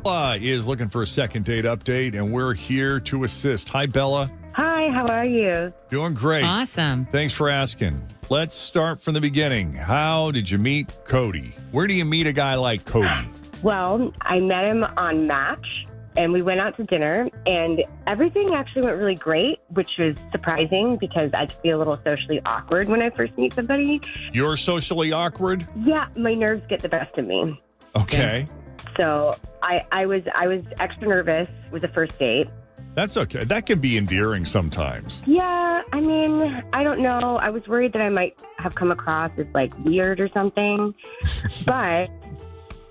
Bella is looking for a second date update, and we're here to assist. Hi, Bella. Hi, how are you? Doing great. Awesome. Thanks for asking. Let's start from the beginning. How did you meet Cody? Where do you meet a guy like Cody? Well, I met him on Match, and we went out to dinner, and everything actually went really great, which was surprising because I could be a little socially awkward when I first meet somebody. You're socially awkward? Yeah, my nerves get the best of me. Okay. So I was extra nervous with the first date. That's okay. That can be endearing sometimes. Yeah, I mean, I don't know. I was worried that I might have come across as like weird or something, but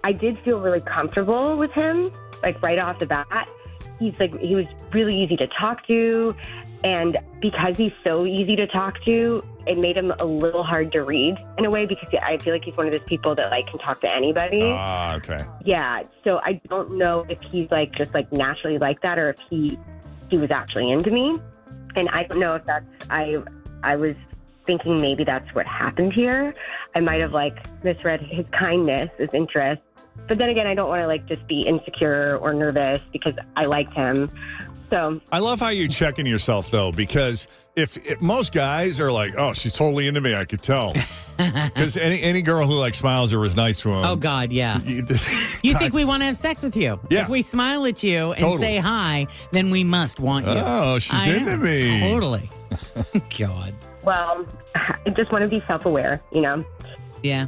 I did feel really comfortable with him, like right off the bat. He was really easy to talk to, and because he's so easy to talk to, it made him a little hard to read in a way because I feel like he's one of those people that like can talk to anybody. Ah, okay. Yeah, so I don't know if he's like just like naturally like that or if he was actually into me. And I don't know if that's, I was thinking maybe that's what happened here. I might have like misread his kindness as interest. But then again, I don't want to like just be insecure or nervous because I liked him. So I love how you're checking yourself, though, because if most guys are like, oh, she's totally into me, I could tell. Because any girl who like smiles or is nice to him. Oh, God, yeah. You think we want to have sex with you. Yeah. If we smile at you and Totally. say hi, then we must want you. Oh, she's into me. Totally. God. well, I just want to be self-aware, you know? Yeah.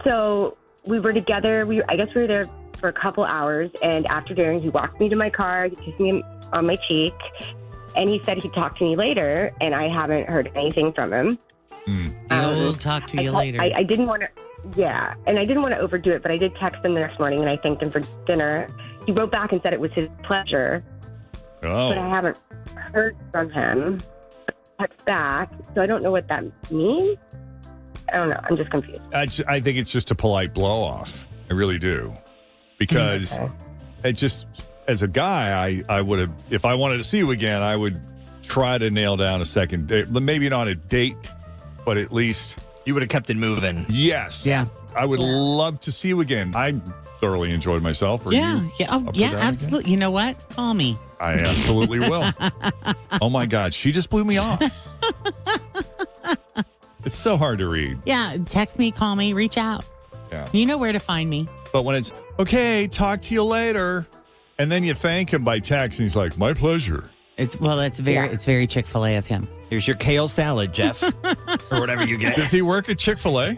So we were together. I guess we were there for a couple hours. And after dinner, he walked me to my car. He kissed me on my cheek. And he said he'd talk to me later. And I haven't heard anything from him. He'll talk to you later. I didn't want to, yeah. And I didn't want to overdo it, but I did text him the next morning and I thanked him for dinner. He wrote back and said it was his pleasure. Oh. But I haven't heard from him. Text back. So I don't know what that means. I don't know. I'm just confused. I think it's just a polite blow off. I really do. Because it just, as a guy, I would have, if I wanted to see you again, I would try to nail down a second date. Maybe not a date, but at least. You would have kept it moving. Yes. Yeah. I would love to see you again. I thoroughly enjoyed myself. Are Yeah. you Yeah. Oh, up for yeah, that absolutely. again? You know what? Call me. I absolutely will. Oh, my God. She just blew me off. It's so hard to read. Yeah. Text me, call me, reach out. Yeah. You know where to find me. But when it's, okay, talk to you later, and then you thank him by text, and he's like, my pleasure. It's very Chick-fil-A of him. Here's your kale salad, Jeff. Or whatever you get. Does he work at Chick-fil-A?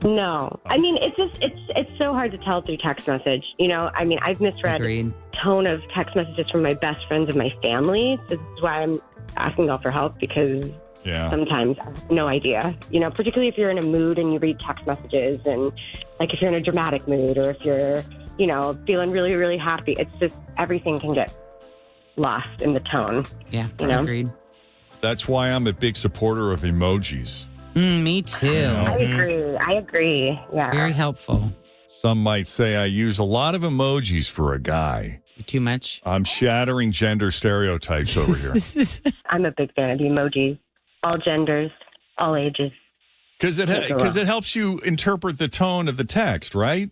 No. I mean, it's so hard to tell through text message. You know, I mean, I've misread Agreed. tone of text messages from my best friends and my family. This is why I'm asking y'all for help because Yeah. sometimes I have no idea. You know, particularly if you're in a mood and you read text messages and like if you're in a dramatic mood or if you're, you know, feeling really, really happy. It's just everything can get lost in the tone. Yeah. You know? Agreed. That's why I'm a big supporter of emojis. Me too. I agree. Yeah. Very helpful. Some might say I use a lot of emojis for a guy. Too much? I'm shattering gender stereotypes over here. I'm a big fan of the emojis. All genders, all ages. Because it helps you interpret the tone of the text, right?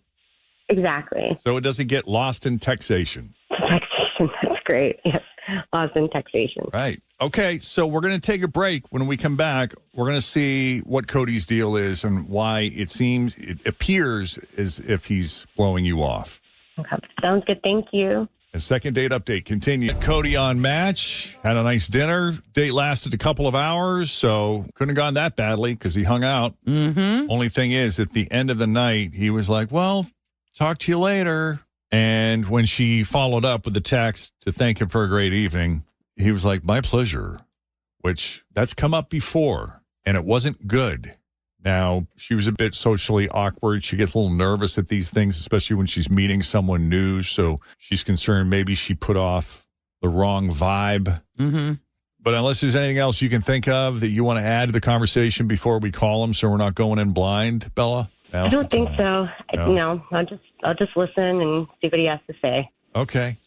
Exactly. So it doesn't get lost in taxation. Taxation, that's great. Yes. Lost in taxation. Right. Okay, so we're going to take a break. When we come back, we're going to see what Cody's deal is and why it appears as if he's blowing you off. Okay. Sounds good. Thank you. A second date update continued. Cody on Match, had a nice dinner. Date lasted a couple of hours, so couldn't have gone that badly because he hung out. Mm-hmm. Only thing is, at the end of the night, he was like, well, talk to you later. And when she followed up with the text to thank him for a great evening, he was like, my pleasure, which that's come up before, and it wasn't good. Now, she was a bit socially awkward. She gets a little nervous at these things, especially when she's meeting someone new. So she's concerned maybe she put off the wrong vibe. Mm-hmm. But unless there's anything else you can think of that you want to add to the conversation before we call him so we're not going in blind, Bella? I don't think so. No, I'll just listen and see what he has to say. Okay.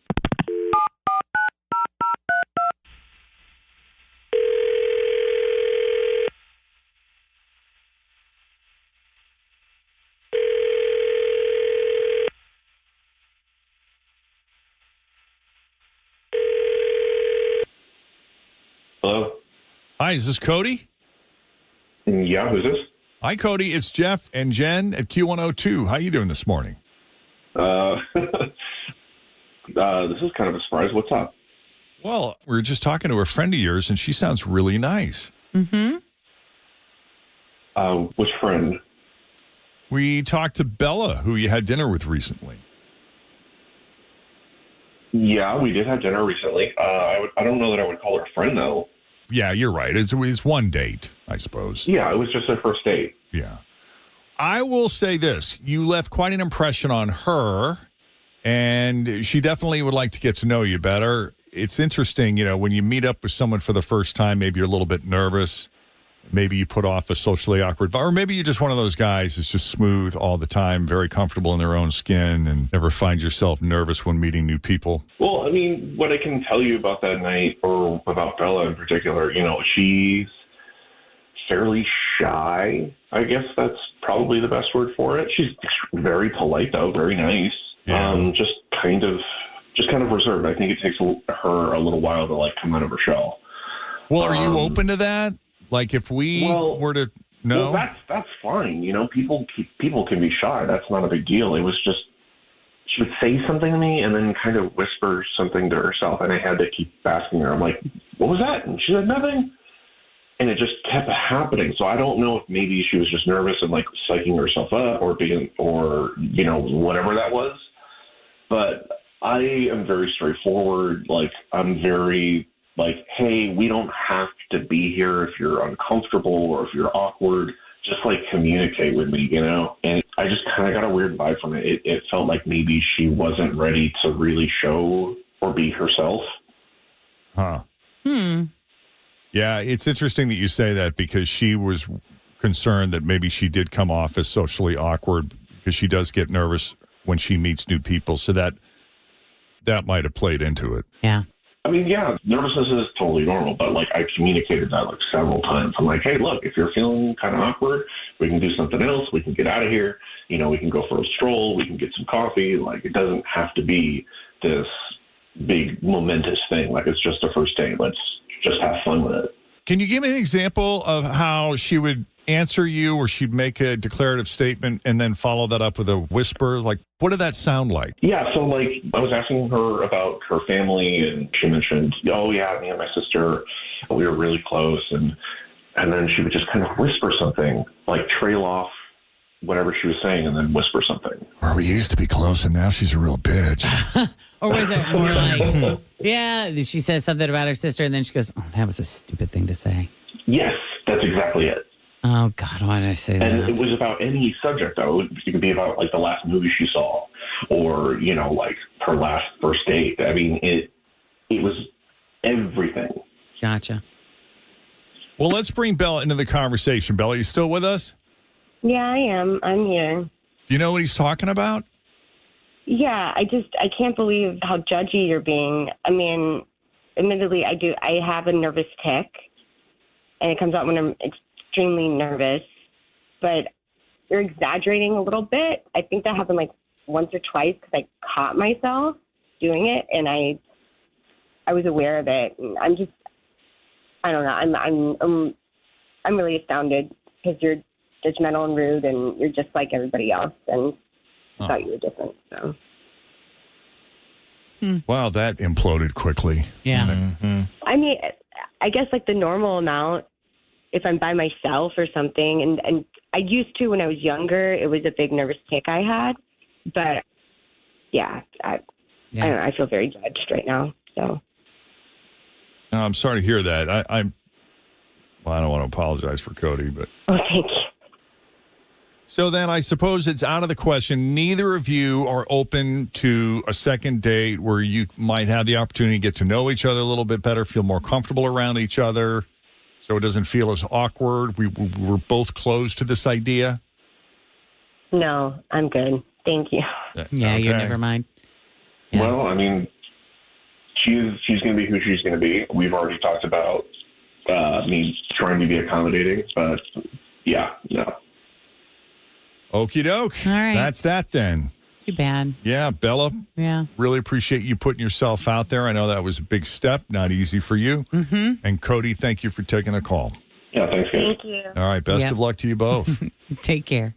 Hi, is this Cody? Yeah, who's this? Hi, Cody. It's Jeff and Jen at Q102. How you doing this morning? This is kind of a surprise. What's up? Well, we were just talking to a friend of yours, and she sounds really nice. Mm-hmm. Which friend? We talked to Bella, who you had dinner with recently. Yeah, we did have dinner recently. I don't know that I would call her a friend, though. Yeah, you're right. It was one date, I suppose. Yeah, it was just their first date. Yeah. I will say this. You left quite an impression on her, and she definitely would like to get to know you better. It's interesting, when you meet up with someone for the first time, maybe you're a little bit nervous. Maybe you put off a socially awkward, or maybe you're just one of those guys that's just smooth all the time, very comfortable in their own skin, and never find yourself nervous when meeting new people. Well, I mean, what I can tell you about that night, or about Bella in particular, she's fairly shy. I guess that's probably the best word for it. She's very polite, though, very nice. Yeah. Just kind of reserved. I think it takes her a little while to come out of her shell. Well, are you open to that? Like if we were to know? Well, that's fine. People can be shy. That's not a big deal. It was just she would say something to me and then kind of whisper something to herself, and I had to keep asking her. I'm like, "What was that?" And she said nothing, and it just kept happening. So I don't know if maybe she was just nervous and psyching herself up, or whatever that was. But I am very straightforward. I'm very. Hey, we don't have to be here if you're uncomfortable or if you're awkward. Just communicate with me, And I just kind of got a weird vibe from it. It felt like maybe she wasn't ready to really show or be herself. Huh. Yeah, it's interesting that you say that because she was concerned that maybe she did come off as socially awkward because she does get nervous when she meets new people. So that might have played into it. Yeah. I mean, yeah, nervousness is totally normal, but I communicated that several times. I'm like, hey, look, if you're feeling kind of awkward, we can do something else. We can get out of here. We can go for a stroll. We can get some coffee. It doesn't have to be this big momentous thing. It's just a first date. Let's just have fun with it. Can you give me an example of how she would answer you, or she'd make a declarative statement and then follow that up with a whisper? What did that sound like? Yeah, so I was asking her about her family, and she mentioned, oh yeah, me and my sister, we were really close, and then she would just kind of whisper something, trail off whatever she was saying, and then whisper something. Or we used to be close, and now she's a real bitch. Or was it more yeah, she says something about her sister, and then she goes, oh, that was a stupid thing to say. Yes, that's exactly it. Oh, God, why did I say that? And it was about any subject, though. It could be about, the last movie she saw, or, her last first date. I mean, it was everything. Gotcha. Well, let's bring Bella into the conversation. Bella, you still with us? Yeah, I am. I'm here. Do you know what he's talking about? Yeah, I can't believe how judgy you're being. I mean, admittedly, I have a nervous tick, and it comes out when I'm extremely nervous, but you're exaggerating a little bit. I think that happened once or twice because I caught myself doing it, and I was aware of it. And I don't know. I'm really astounded because you're judgmental and rude, and you're just like everybody else, and I thought you were different. So. Wow, that imploded quickly. Yeah. Mm-hmm. I mean, I guess the normal amount, if I'm by myself or something, and I used to when I was younger, it was a big nervous tick I had, but yeah, I don't know, I feel very judged right now. So I'm sorry to hear that. I don't want to apologize for Cody, but thank you. So then I suppose it's out of the question. Neither of you are open to a second date where you might have the opportunity to get to know each other a little bit better, feel more comfortable around each other, so it doesn't feel as awkward. We're both closed to this idea. No, I'm good. Thank you. Yeah, okay. you're never mind. Yeah. Well, I mean, she's going to be who she's going to be. We've already talked about me trying to be accommodating, but yeah, no. Okie doke. All right. That's that then. Too bad. Yeah, Bella, Yeah. really appreciate you putting yourself out there. I know that was a big step, not easy for you. Mm-hmm. And Cody, thank you for taking a call. Yeah, thanks, guys. Thank you. All right, best Yep. of luck to you both. Take care.